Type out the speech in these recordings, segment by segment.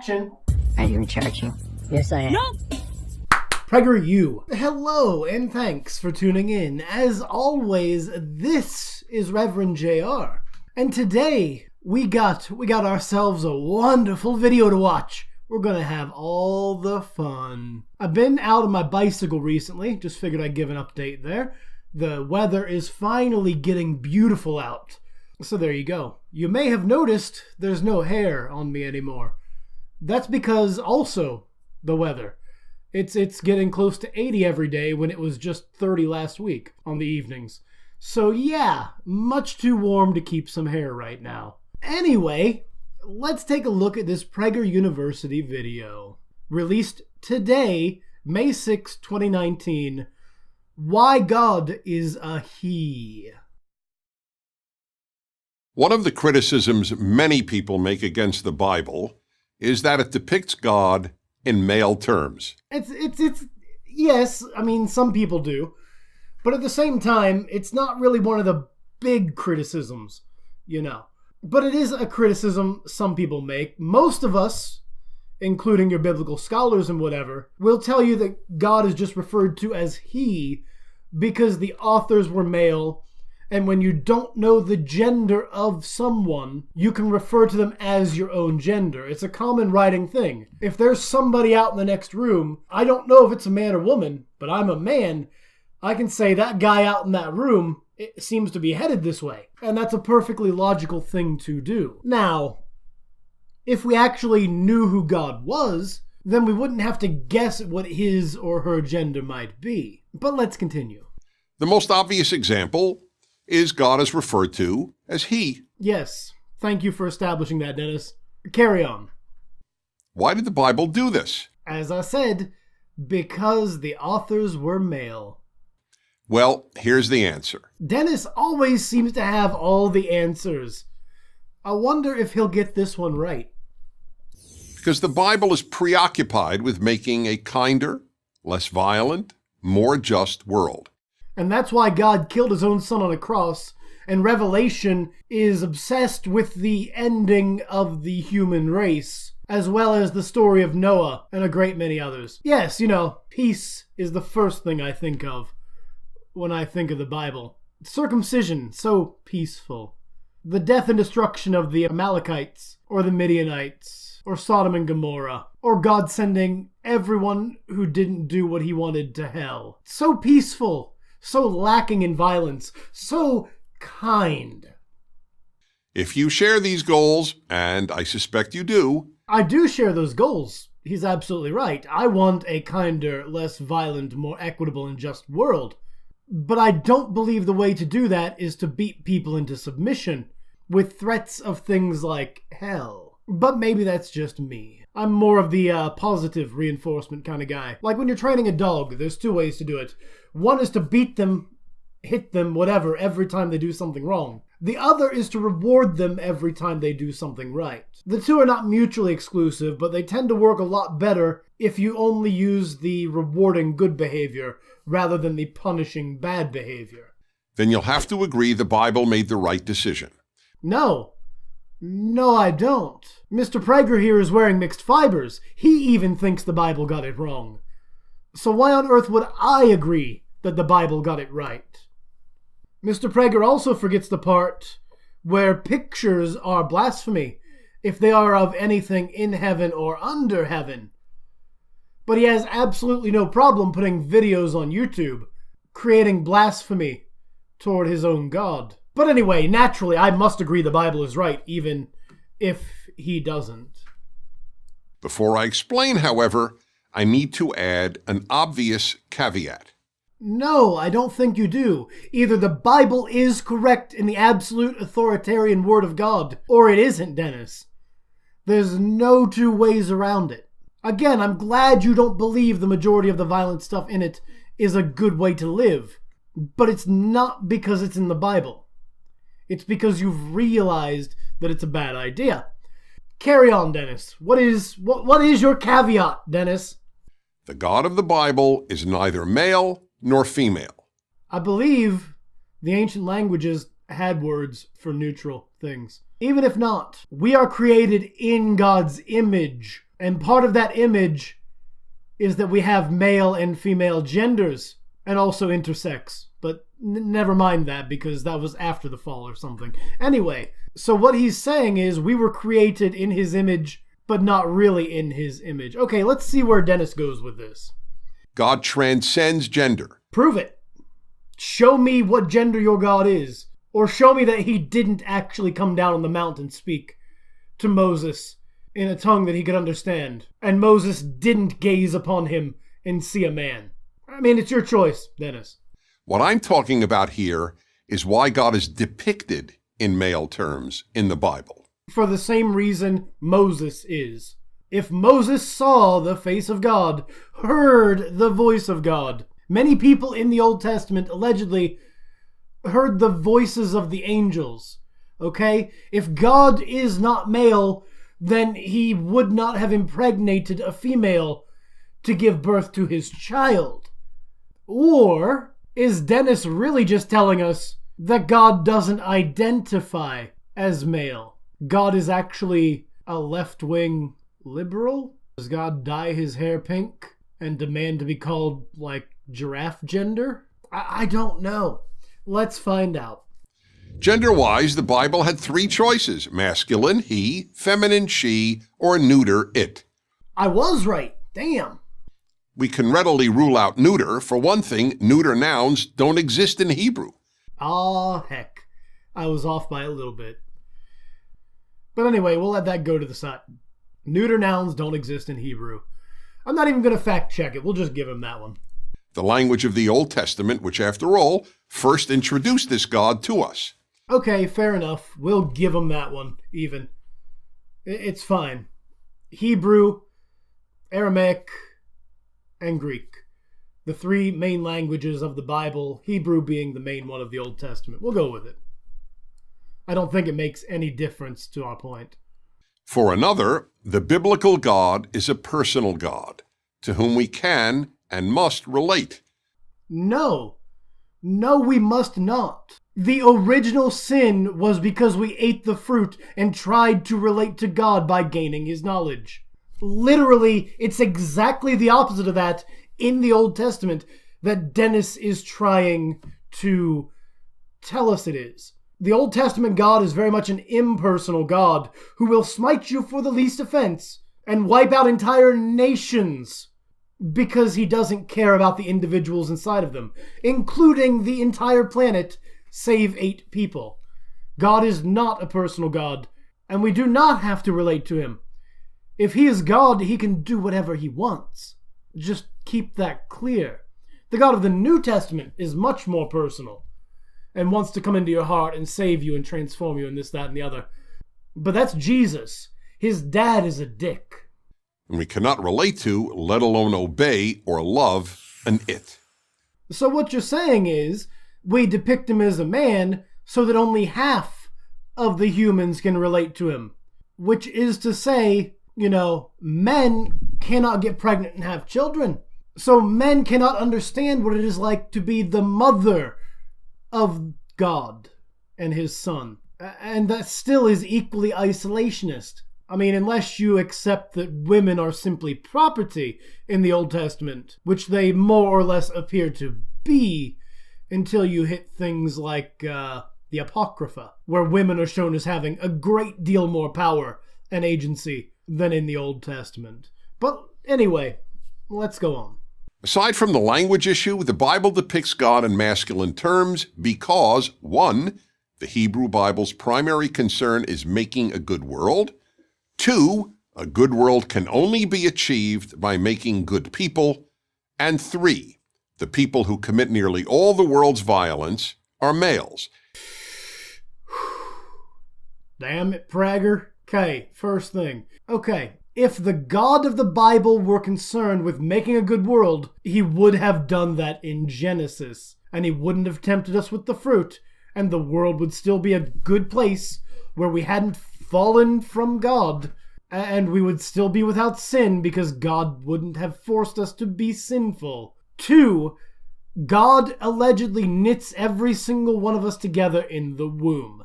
Action. Are you recharging? Yes, I am. No! PragerU. Hello, and thanks for tuning in. As always, this is Reverend JR. And today, we got ourselves a wonderful video to watch. We're gonna have all the fun. I've been out on my bicycle recently. Just figured I'd give an update there. The weather is finally getting beautiful out. So there you go. You may have noticed there's no hair on me anymore. That's because also the weather. It's getting close to 80 every day when it was just 30 last week on the evenings. So yeah, much too warm to keep some hair right now. Anyway, let's take a look at this Prager University video. Released today, May 6, 2019. Why God is a He. One of the criticisms many people make against the Bible is that it depicts God in male terms. Yes, I mean, some people do. But at the same time, it's not really one of the big criticisms, you know. But it is a criticism some people make. Most of us, including your biblical scholars and whatever, will tell you that God is just referred to as He because the authors were male, and when you don't know the gender of someone, you can refer to them as your own gender. It's a common writing thing. If there's somebody out in the next room, I don't know if it's a man or woman, but I'm a man, I can say that guy out in that room, it seems to be headed this way. And that's a perfectly logical thing to do. Now, if we actually knew who God was, then we wouldn't have to guess at what his or her gender might be. But let's continue. The most obvious example is God is referred to as He. Yes. Thank you for establishing that, Dennis. Carry on. Why did the Bible do this? As I said, because the authors were male. Well, here's the answer. Dennis always seems to have all the answers. I wonder if he'll get this one right. Because the Bible is preoccupied with making a kinder, less violent, more just world. And that's why God killed his own son on a cross, and Revelation is obsessed with the ending of the human race, as well as the story of Noah and a great many others. Yes, you know, peace is the first thing I think of when I think of the Bible. Circumcision, so peaceful. The death and destruction of the Amalekites, or the Midianites, or Sodom and Gomorrah, or God sending everyone who didn't do what he wanted to hell. So peaceful. So lacking in violence, so kind. If you share these goals, and I suspect you do, I do share those goals. He's absolutely right. I want a kinder, less violent, more equitable and just world. But I don't believe the way to do that is to beat people into submission with threats of things like hell. But maybe that's just me. I'm more of the positive reinforcement kind of guy. Like when you're training a dog, there's two ways to do it. One is to beat them, hit them, whatever, every time they do something wrong. The other is to reward them every time they do something right. The two are not mutually exclusive, but they tend to work a lot better if you only use the rewarding good behavior rather than the punishing bad behavior. Then you'll have to agree the Bible made the right decision. No, I don't. Mr. Prager here is wearing mixed fibers. He even thinks the Bible got it wrong. So why on earth would I agree that the Bible got it right? Mr. Prager also forgets the part where pictures are blasphemy if they are of anything in heaven or under heaven. But he has absolutely no problem putting videos on YouTube, creating blasphemy toward his own God. But anyway, naturally, I must agree the Bible is right, even if he doesn't. Before I explain, however, I need to add an obvious caveat. No, I don't think you do. Either the Bible is correct in the absolute authoritarian Word of God, or it isn't, Dennis. There's no two ways around it. Again, I'm glad you don't believe the majority of the violent stuff in it is a good way to live. But it's not because it's in the Bible. It's because you've realized that it's a bad idea. Carry on, Dennis. What is your caveat, Dennis? The God of the Bible is neither male nor female. I believe the ancient languages had words for neutral things. Even if not, we are created in God's image, And part of that image is that we have male and female genders and also intersex. But never mind that, because that was after the fall or something. Anyway, so what he's saying is we were created in his image, but not really in his image. Okay, let's see where Dennis goes with this. God transcends gender. Prove it. Show me what gender your God is. Or show me that he didn't actually come down on the mount and speak to Moses in a tongue that he could understand. And Moses didn't gaze upon him and see a man. I mean, it's your choice, Dennis. What I'm talking about here is why God is depicted in male terms in the Bible. For the same reason Moses is. If Moses saw the face of God, heard the voice of God, many people in the Old Testament allegedly heard the voices of the angels. Okay? If God is not male, then he would not have impregnated a female to give birth to his child. Or is Dennis really just telling us that God doesn't identify as male? God is actually a left-wing liberal? Does God dye his hair pink and demand to be called, like, giraffe gender? I don't know. Let's find out. Gender-wise, the Bible had 3 choices: masculine, he; feminine, she; or neuter, it. I was right. Damn. We can readily rule out neuter. For one thing, neuter nouns don't exist in Hebrew. Aw, heck. I was off by a little bit. But anyway, we'll let that go to the side. Neuter nouns don't exist in Hebrew. I'm not even going to fact check it. We'll just give him that one. The language of the Old Testament, which after all, first introduced this God to us. Okay, fair enough. We'll give him that one, even. It's fine. Hebrew, Aramaic, and Greek. The 3 main languages of the Bible, Hebrew being the main one of the Old Testament. We'll go with it. I don't think it makes any difference to our point. For another, the biblical God is a personal God, to whom we can and must relate. No. No, we must not. The original sin was because we ate the fruit and tried to relate to God by gaining his knowledge. Literally, it's exactly the opposite of that in the Old Testament that Dennis is trying to tell us it is. The Old Testament God is very much an impersonal God who will smite you for the least offense and wipe out entire nations because he doesn't care about the individuals inside of them, including the entire planet, save 8 people. God is not a personal God, and we do not have to relate to him. If he is God, he can do whatever he wants. Just keep that clear. The God of the New Testament is much more personal and wants to come into your heart and save you and transform you and this, that, and the other. But that's Jesus. His dad is a dick. And we cannot relate to, let alone obey or love, an it. So what you're saying is, we depict him as a man so that only half of the humans can relate to him. Which is to say, men cannot get pregnant and have children. So men cannot understand what it is like to be the mother of God and his son. And that still is equally isolationist. I mean, unless you accept that women are simply property in the Old Testament, which they more or less appear to be, until you hit things like the Apocrypha, where women are shown as having a great deal more power and agency than in the Old Testament. But anyway, let's go on. Aside from the language issue, the Bible depicts God in masculine terms because, 1, the Hebrew Bible's primary concern is making a good world. 2, a good world can only be achieved by making good people. And 3, the people who commit nearly all the world's violence are males. Damn it, Prager. Okay, first thing. Okay, if the God of the Bible were concerned with making a good world, he would have done that in Genesis. And he wouldn't have tempted us with the fruit. And the world would still be a good place where we hadn't fallen from God. And we would still be without sin because God wouldn't have forced us to be sinful. 2, God allegedly knits every single one of us together in the womb.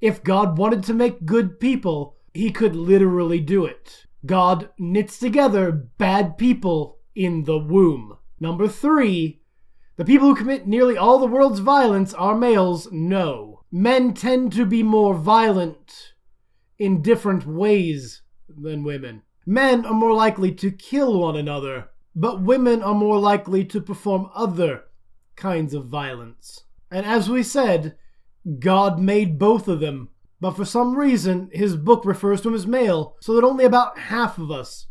If God wanted to make good people, he could literally do it. God knits together bad people in the womb. Number 3, the people who commit nearly all the world's violence are males. No. Men tend to be more violent in different ways than women. Men are more likely to kill one another, but women are more likely to perform other kinds of violence. And as we said, God made both of them, but for some reason his book refers to him as male, so that only about half of us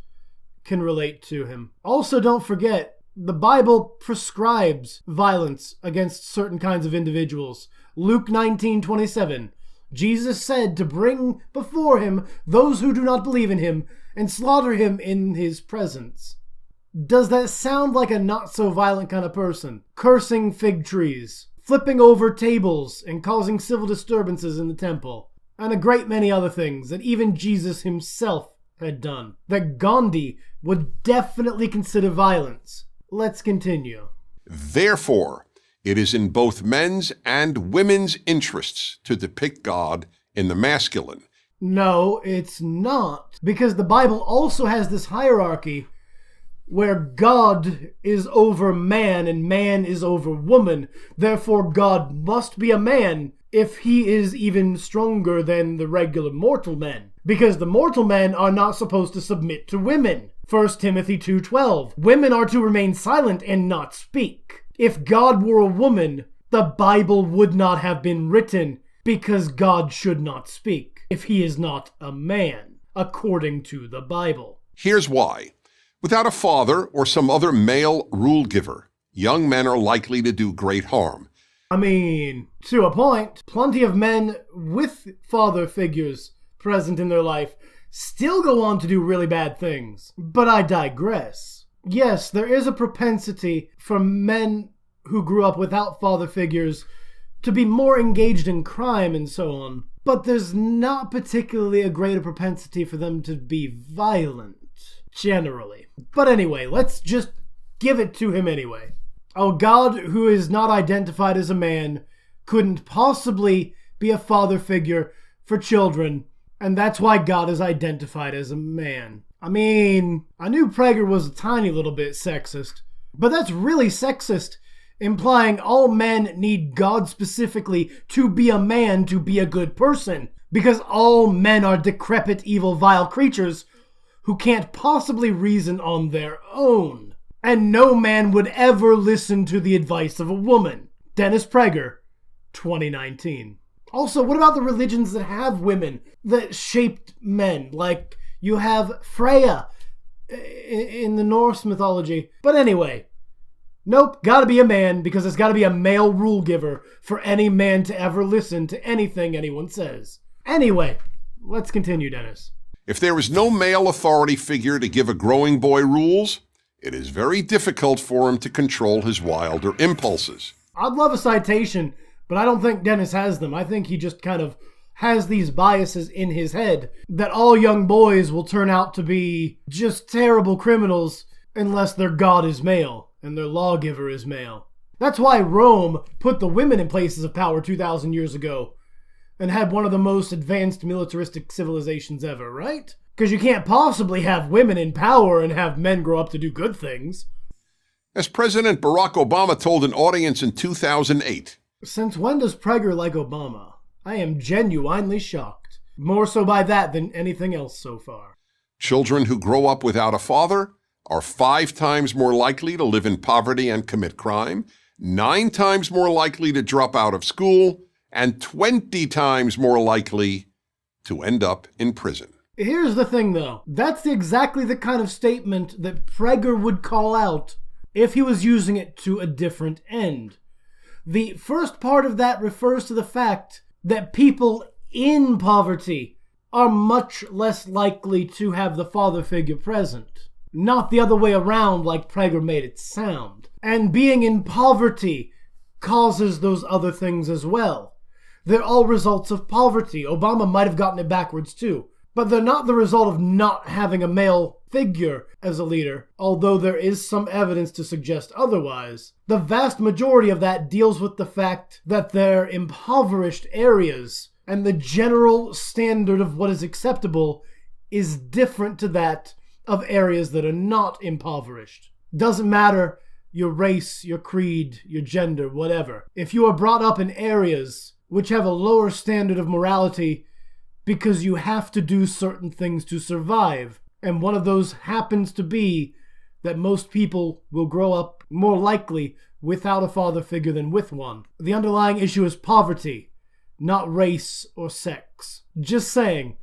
can relate to him. Also, don't forget, the Bible prescribes violence against certain kinds of individuals. Luke 19:27. Jesus said to bring before him those who do not believe in him and slaughter him in his presence. Does that sound like a not-so-violent kind of person? Cursing fig trees, flipping over tables, and causing civil disturbances in the temple, and a great many other things that even Jesus himself had done, that Gandhi would definitely consider violence. Let's continue. Therefore, it is in both men's and women's interests to depict God in the masculine. No, it's not. Because the Bible also has this hierarchy where God is over man and man is over woman. Therefore, God must be a man if he is even stronger than the regular mortal men. Because the mortal men are not supposed to submit to women. 1 Timothy 2:12. Women are to remain silent and not speak. If God were a woman, the Bible would not have been written, because God should not speak if he is not a man, according to the Bible. Here's why. Without a father or some other male rule giver, young men are likely to do great harm. I mean, to a point, plenty of men with father figures present in their life still go on to do really bad things. But I digress. Yes, there is a propensity for men who grew up without father figures to be more engaged in crime and so on. But there's not particularly a greater propensity for them to be violent, generally. But anyway, let's just give it to him anyway. A God who is not identified as a man couldn't possibly be a father figure for children, and that's why God is identified as a man. I mean, I knew Prager was a tiny little bit sexist, but that's really sexist, implying all men need God specifically to be a man to be a good person, because all men are decrepit, evil, vile creatures who can't possibly reason on their own. And no man would ever listen to the advice of a woman. Dennis Prager, 2019. Also, what about the religions that have women that shaped men? Like, you have Freya in the Norse mythology. But anyway, nope, gotta be a man, because there's gotta be a male rule giver for any man to ever listen to anything anyone says. Anyway, let's continue, Dennis. If there is no male authority figure to give a growing boy rules, it is very difficult for him to control his wilder impulses. I'd love a citation, but I don't think Dennis has them. I think he just kind of has these biases in his head that all young boys will turn out to be just terrible criminals unless their God is male and their lawgiver is male. That's why Rome put the women in places of power 2,000 years ago and had one of the most advanced militaristic civilizations ever, right? Because you can't possibly have women in power and have men grow up to do good things. As President Barack Obama told an audience in 2008, "Since when does Prager like Obama? I am genuinely shocked. More so by that than anything else so far." children who grow up without a father are 5 times more likely to live in poverty and commit crime, 9 times more likely to drop out of school, and 20 times more likely to end up in prison. Here's the thing, though. That's exactly the kind of statement that Prager would call out if he was using it to a different end. The first part of that refers to the fact that people in poverty are much less likely to have the father figure present, not the other way around like Prager made it sound. And being in poverty causes those other things as well. They're all results of poverty. Obama might have gotten it backwards too. But they're not the result of not having a male figure as a leader, although there is some evidence to suggest otherwise. The vast majority of that deals with the fact that they're impoverished areas, and the general standard of what is acceptable is different to that of areas that are not impoverished. Doesn't matter your race, your creed, your gender, whatever. If you are brought up in areas which have a lower standard of morality because you have to do certain things to survive, and one of those happens to be that most people will grow up more likely without a father figure than with one. The underlying issue is poverty, not race or sex. Just saying,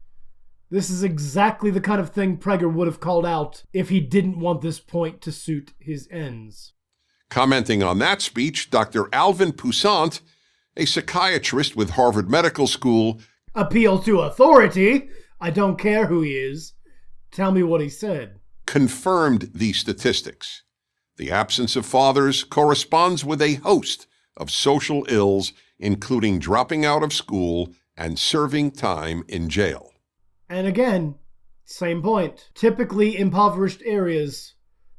this is exactly the kind of thing Prager would have called out if he didn't want this point to suit his ends. Commenting on that speech, Dr. Alvin Poussant, a psychiatrist with Harvard Medical School, appeal to authority. I don't care who he is. Tell me what he said. Confirmed these statistics. The absence of fathers corresponds with a host of social ills, including dropping out of school and serving time in jail. And again, same point. Typically, impoverished areas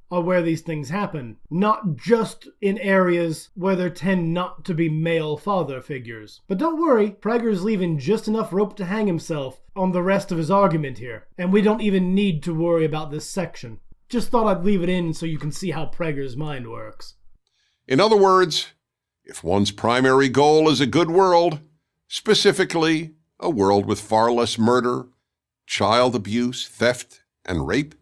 are where these things happen, not just in areas where there tend not to be male father figures. But don't worry, Prager's leaving just enough rope to hang himself on the rest of his argument here, and we don't even need to worry about this section. Just thought I'd leave it in so you can see how Prager's mind works. In other words, if one's primary goal is a good world, specifically a world with far less murder, child abuse, theft, and rape,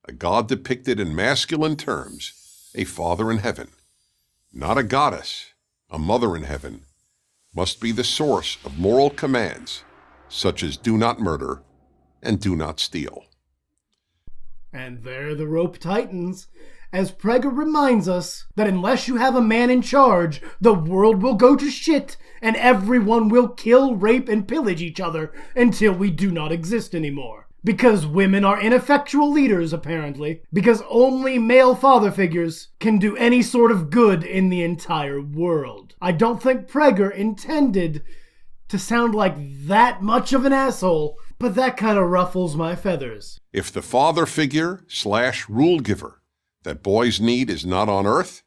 a God depicted in masculine terms, a father in heaven, not a goddess, a mother in heaven, must be the source of moral commands such as do not murder and do not steal. And there the rope tightens, as Prager reminds us that unless you have a man in charge, the world will go to shit and everyone will kill, rape, and pillage each other until we do not exist anymore. Because women are ineffectual leaders, apparently. Because only male father figures can do any sort of good in the entire world. I don't think Prager intended to sound like that much of an asshole, but that kind of ruffles my feathers. If the father figure / rule giver that boys need is not on earth,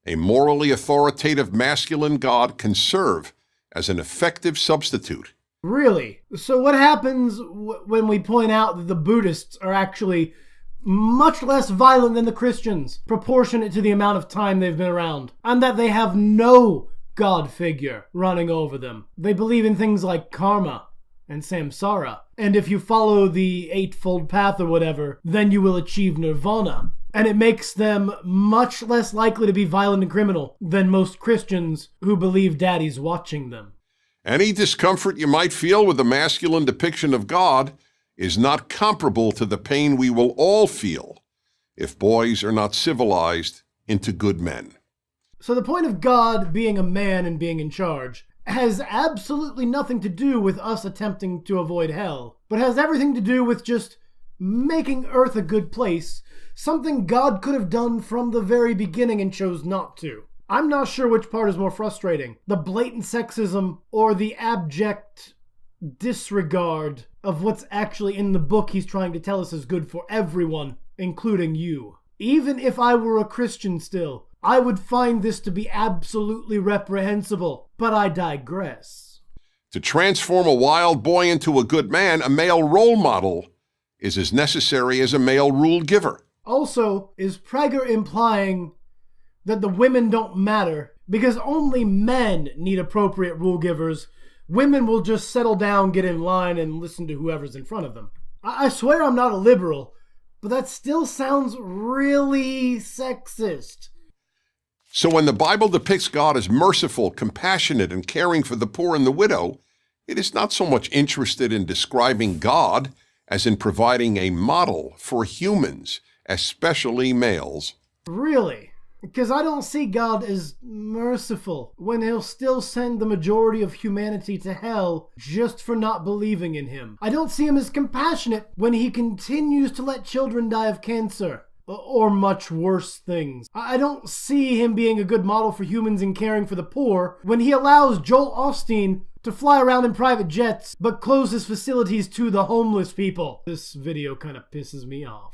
a morally authoritative masculine God can serve as an effective substitute. Really? So what happens when we point out that the Buddhists are actually much less violent than the Christians, proportionate to the amount of time they've been around, and that they have no God figure running over them? They believe in things like karma and samsara, and if you follow the Eightfold Path or whatever, then you will achieve nirvana. And it makes them much less likely to be violent and criminal than most Christians who believe daddy's watching them. Any discomfort you might feel with the masculine depiction of God is not comparable to the pain we will all feel if boys are not civilized into good men. So the point of God being a man and being in charge has absolutely nothing to do with us attempting to avoid hell, but has everything to do with just making Earth a good place, something God could have done from the very beginning and chose not to. I'm not sure which part is more frustrating, the blatant sexism or the abject disregard of what's actually in the book he's trying to tell us is good for everyone, including you. Even if I were a Christian still, I would find this to be absolutely reprehensible, but I digress. To transform a wild boy into a good man, a male role model is as necessary as a male rule giver. Also, is Prager implying that the women don't matter because only men need appropriate rule givers? Women will just settle down, get in line, and listen to whoever's in front of them. I swear I'm not a liberal, but that still sounds really sexist. So when the Bible depicts God as merciful, compassionate, and caring for the poor and the widow, it is not so much interested in describing God as in providing a model for humans, especially males. Really? Because I don't see God as merciful when he'll still send the majority of humanity to hell just for not believing in him. I don't see him as compassionate when he continues to let children die of cancer or much worse things. I don't see him being a good model for humans and caring for the poor when he allows Joel Osteen to fly around in private jets but closes facilities to the homeless people. This video kind of pisses me off.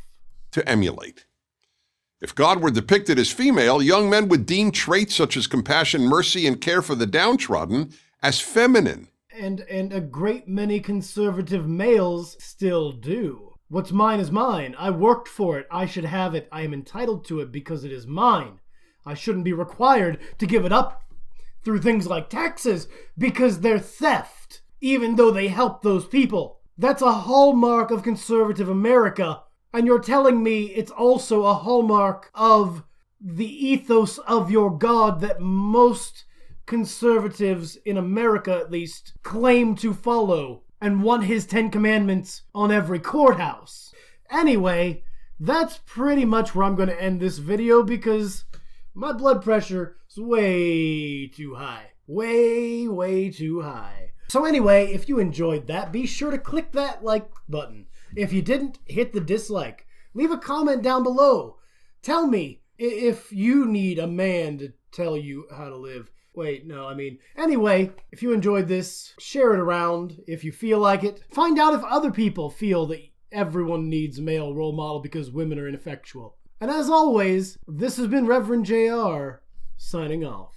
To emulate. If God were depicted as female, young men would deem traits such as compassion, mercy, and care for the downtrodden as feminine. And a great many conservative males still do. What's mine is mine. I worked for it. I should have it. I am entitled to it because it is mine. I shouldn't be required to give it up through things like taxes because they're theft, even though they help those people. That's a hallmark of conservative America. And you're telling me it's also a hallmark of the ethos of your God that most conservatives in America, at least, claim to follow and want his 10 Commandments on every courthouse. Anyway, that's pretty much where I'm going to end this video because my blood pressure is way too high. Way too high. So anyway, if you enjoyed that, be sure to click that like button. If you didn't, hit the dislike. Leave a comment down below. Tell me if you need a man to tell you how to live. Anyway, if you enjoyed this, share it around if you feel like it. Find out if other people feel that everyone needs a male role model because women are ineffectual. And as always, this has been Reverend JR, signing off.